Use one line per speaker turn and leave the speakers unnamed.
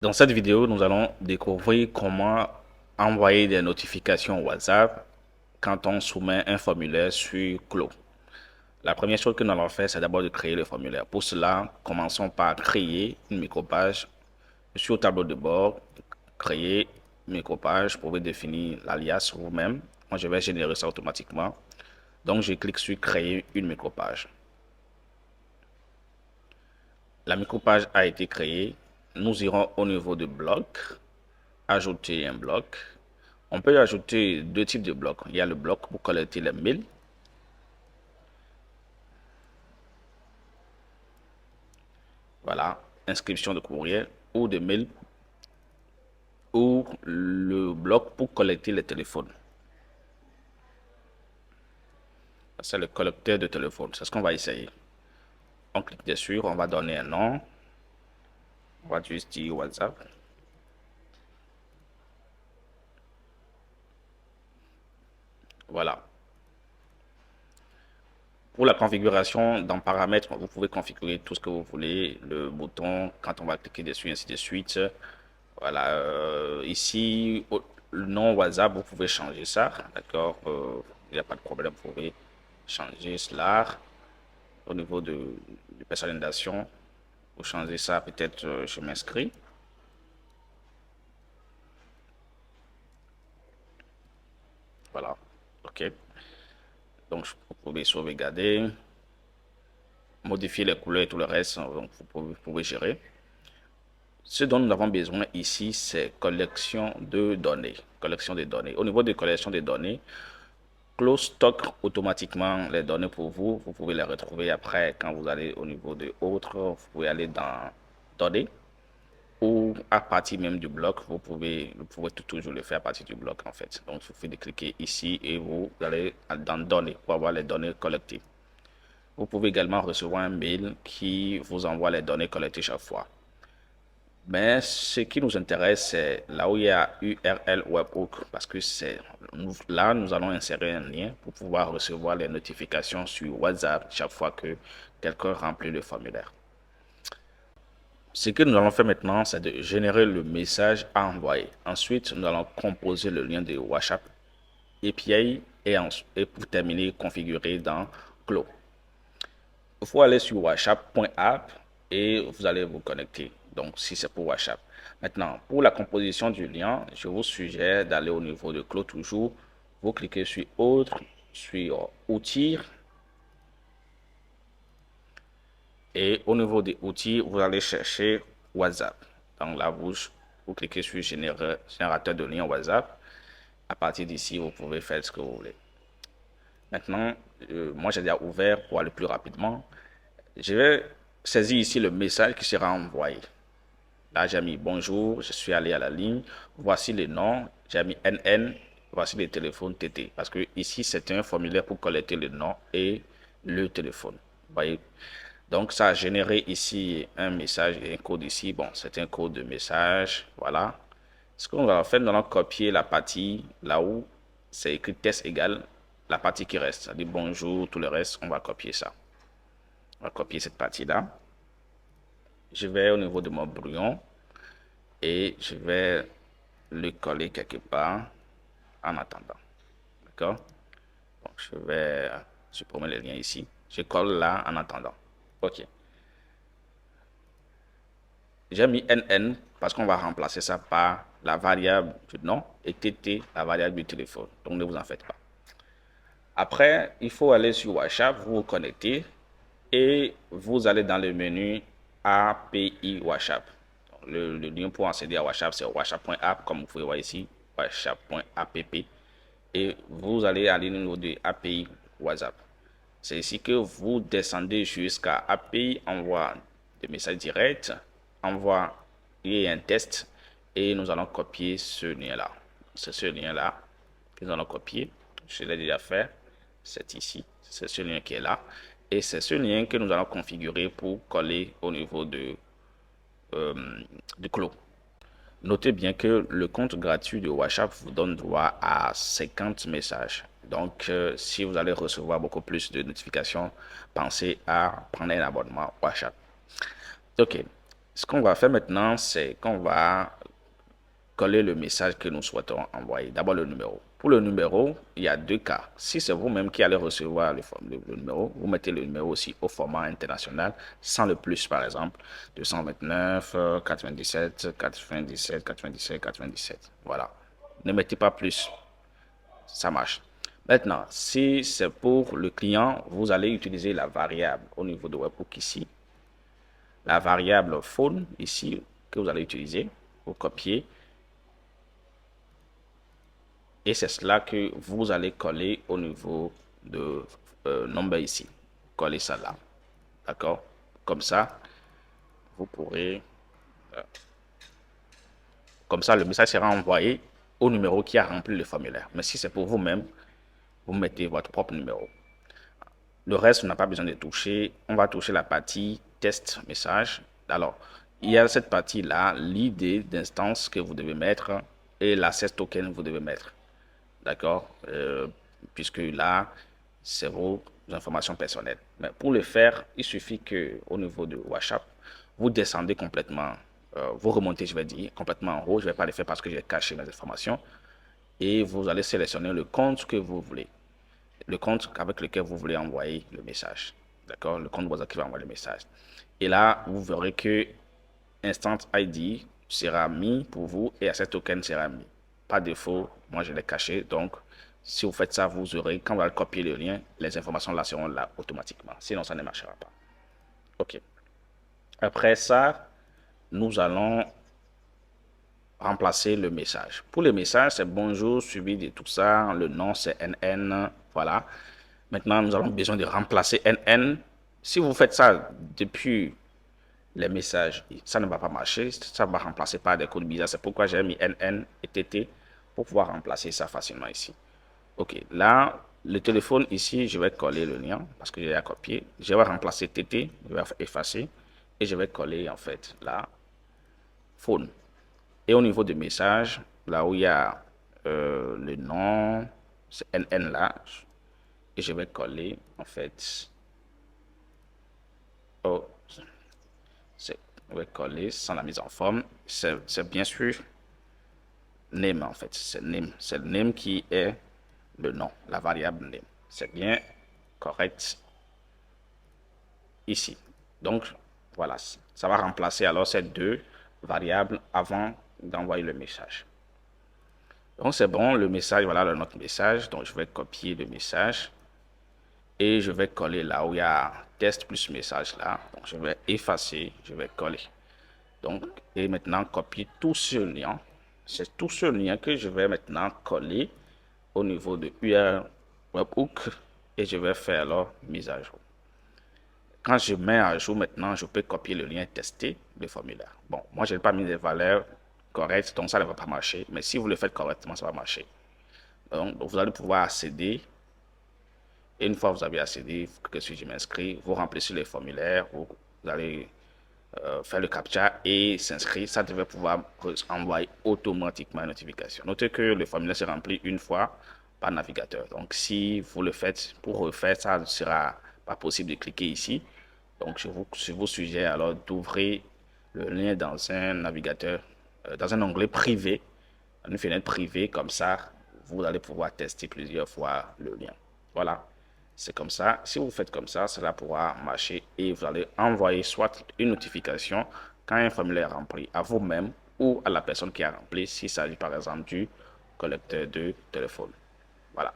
Dans cette vidéo, nous allons découvrir comment envoyer des notifications WhatsApp quand on soumet un formulaire sur Clo. La première chose que nous allons faire, c'est d'abord de créer le formulaire. Pour cela, commençons par créer une micropage. Sur le tableau de bord, créer une micropage. Vous pouvez définir l'alias vous-même. Moi, je vais générer ça automatiquement. Donc, je clique sur créer une micropage. La micropage a été créée. Nous irons au niveau de bloc, ajouter un bloc. On peut ajouter deux types de blocs. Il y a le bloc pour collecter les mails. Voilà, inscription de courrier ou de mails. Ou le bloc pour collecter les téléphones. C'est le collecteur de téléphone. C'est ce qu'on va essayer. On clique dessus, on va donner un nom. On va juste dire WhatsApp. Voilà. Pour la configuration, dans paramètres, vous pouvez configurer tout ce que vous voulez. Le bouton, quand on va cliquer dessus, ainsi de suite. Voilà. Ici, le nom WhatsApp, vous pouvez changer ça. D'accord. Il n'y a pas de problème. Vous pouvez changer cela. Au niveau de personnalisation, vous changez ça. Peut-être, je m'inscris. Voilà. OK. Donc, vous pouvez sauvegarder, modifier les couleurs et tout le reste. Donc, vous pouvez gérer. Ce dont nous avons besoin ici, c'est collection de données. Collection des données. Au niveau de collection des données, Close stocke automatiquement les données pour vous. Vous pouvez les retrouver après quand vous allez au niveau de autres. Vous pouvez aller dans données ou à partir même du bloc. Vous pouvez toujours le faire à partir du bloc en fait. Donc, il suffit de cliquer ici et vous allez dans données pour avoir les données collectées. Vous pouvez également recevoir un mail qui vous envoie les données collectées chaque fois. Mais ce qui nous intéresse, c'est là où il y a URL webhook, parce que c'est là nous allons insérer un lien pour pouvoir recevoir les notifications sur WhatsApp chaque fois que quelqu'un remplit le formulaire. Ce que nous allons faire maintenant, c'est de générer le message à envoyer. Ensuite, nous allons composer le lien de WhatsApp API et pour terminer, configurer dans Clo. Il faut aller sur whatsapp.app et vous allez vous connecter. Donc, si c'est pour WhatsApp. Maintenant, pour la composition du lien, je vous suggère d'aller au niveau de Clo toujours. Vous cliquez sur Autre, sur Outils. Et au niveau des outils, vous allez chercher WhatsApp. Donc là, vous cliquez sur Générateur de lien WhatsApp. À partir d'ici, vous pouvez faire ce que vous voulez. Maintenant, moi j'ai déjà ouvert pour aller plus rapidement. Je vais saisir ici le message qui sera envoyé. Là, j'ai mis bonjour, je suis allé à la ligne. Voici les noms. J'ai mis NN. Voici les téléphones TT. Parce que ici, c'est un formulaire pour collecter le nom et le téléphone. Vous voyez? Donc, ça a généré ici un message et un code ici. Bon, c'est un code de message. Voilà. Ce qu'on va faire, nous allons copier la partie là où c'est écrit test égal la partie qui reste. Ça dit bonjour, tout le reste, on va copier ça. On va copier cette partie-là. Je vais au niveau de mon brouillon et je vais le coller quelque part en attendant. D'accord? Donc, je vais supprimer le lien ici. Je colle là en attendant. OK. J'ai mis NN parce qu'on va remplacer ça par la variable du nom et TT, la variable du téléphone. Donc, ne vous en faites pas. Après, il faut aller sur WhatsApp, vous vous connectez et vous allez dans le menu API WhatsApp. Le lien pour accéder à WhatsApp, c'est whatsapp.app, comme vous pouvez voir ici, whatsapp.app. Et vous allez aller au niveau de API WhatsApp. C'est ici que vous descendez jusqu'à API, envoi de messages directs, envoi et un test. Et nous allons copier ce lien-là. C'est ce lien-là que nous allons copier. Je l'ai déjà fait. C'est ici. C'est ce lien qui est là. Et c'est ce lien que nous allons configurer pour coller au niveau du Clo. Notez bien que le compte gratuit de WhatsApp vous donne droit à 50 messages. Donc, si vous allez recevoir beaucoup plus de notifications, pensez à prendre un abonnement WhatsApp. OK. Ce qu'on va faire maintenant, c'est qu'on va coller le message que nous souhaitons envoyer. D'abord le numéro. Pour le numéro, il y a deux cas. Si c'est vous-même qui allez recevoir le numéro, vous mettez le numéro aussi au format international, sans le plus par exemple, 229, 97, 97, 97, 97. Voilà. Ne mettez pas plus. Ça marche. Maintenant, si c'est pour le client, vous allez utiliser la variable au niveau de Webhook ici. La variable phone ici que vous allez utiliser. Vous copiez. Et c'est cela que vous allez coller au niveau de number ici. Coller ça là. D'accord? Comme ça, vous pourrez... comme ça, le message sera envoyé au numéro qui a rempli le formulaire. Mais si c'est pour vous-même, vous mettez votre propre numéro. Le reste, on n'a pas besoin de toucher. On va toucher la partie test message. Alors, il y a cette partie-là, l'idée d'instance que vous devez mettre et l'access token que vous devez mettre. D'accord? Puisque là, c'est vos informations personnelles. Mais pour le faire, il suffit que au niveau de WhatsApp, vous descendez complètement, vous remontez, je vais dire, complètement en haut. Je ne vais pas le faire parce que j'ai caché mes informations. Et vous allez sélectionner le compte que vous voulez. Le compte avec lequel vous voulez envoyer le message. D'accord? Le compte WhatsApp qui va envoyer le message. Et là, vous verrez que Instant ID sera mis pour vous et Access Token sera mis. Pas défaut, moi je l'ai caché. Donc, si vous faites ça, vous aurez, quand vous allez copier le lien, les informations là seront là automatiquement. Sinon, ça ne marchera pas. OK. Après ça, nous allons remplacer le message. Pour le message, c'est bonjour suivi de tout ça. Le nom, c'est NN. Voilà. Maintenant, nous avons besoin de remplacer NN. Si vous faites ça depuis les messages, ça ne va pas marcher. Ça va remplacer par des codes bizarres. C'est pourquoi j'ai mis NN et TT pour pouvoir remplacer ça facilement ici. OK. Là, le téléphone ici, je vais coller le lien parce que j'ai à copier. Je vais remplacer TT. Je vais effacer et je vais coller en fait là, phone. Et au niveau des messages, là où il y a le nom, c'est NN là, et je vais coller en fait. Oh, je vais coller sans la mise en forme. C'est bien sûr name en fait. C'est name. C'est le name qui est le nom, la variable name. C'est bien correct ici. Donc voilà, ça va remplacer alors ces deux variables avant d'envoyer le message. Donc c'est bon, le message, voilà notre message. Donc je vais copier le message et je vais coller là où il y a test plus message là. Donc je vais effacer, je vais coller. Donc, et maintenant copier tout ce lien. C'est tout ce lien que je vais maintenant coller au niveau de URL Webhook et je vais faire alors mise à jour. Quand je mets à jour maintenant, je peux copier le lien tester le formulaire. Bon, moi je n'ai pas mis les valeurs correctes, donc ça ne va pas marcher. Mais si vous le faites correctement, ça va marcher. Donc vous allez pouvoir accéder. Et une fois que vous avez accédé, que si je m'inscris, vous remplissez les formulaires, vous allez faire le captcha et s'inscrire. Ça devait pouvoir envoyer automatiquement une notification. Notez que le formulaire se remplit une fois par navigateur. Donc si vous le faites pour refaire, ça ne sera pas possible de cliquer ici. Donc je vous suggère alors d'ouvrir le lien dans un navigateur, dans un onglet privé, une fenêtre privée, comme ça, vous allez pouvoir tester plusieurs fois le lien. Voilà, c'est comme ça. Si vous faites comme ça, cela pourra marcher et vous allez envoyer soit une notification quand un formulaire est rempli à vous-même ou à la personne qui a rempli, s'il s'agit par exemple du collecteur de téléphone. Voilà.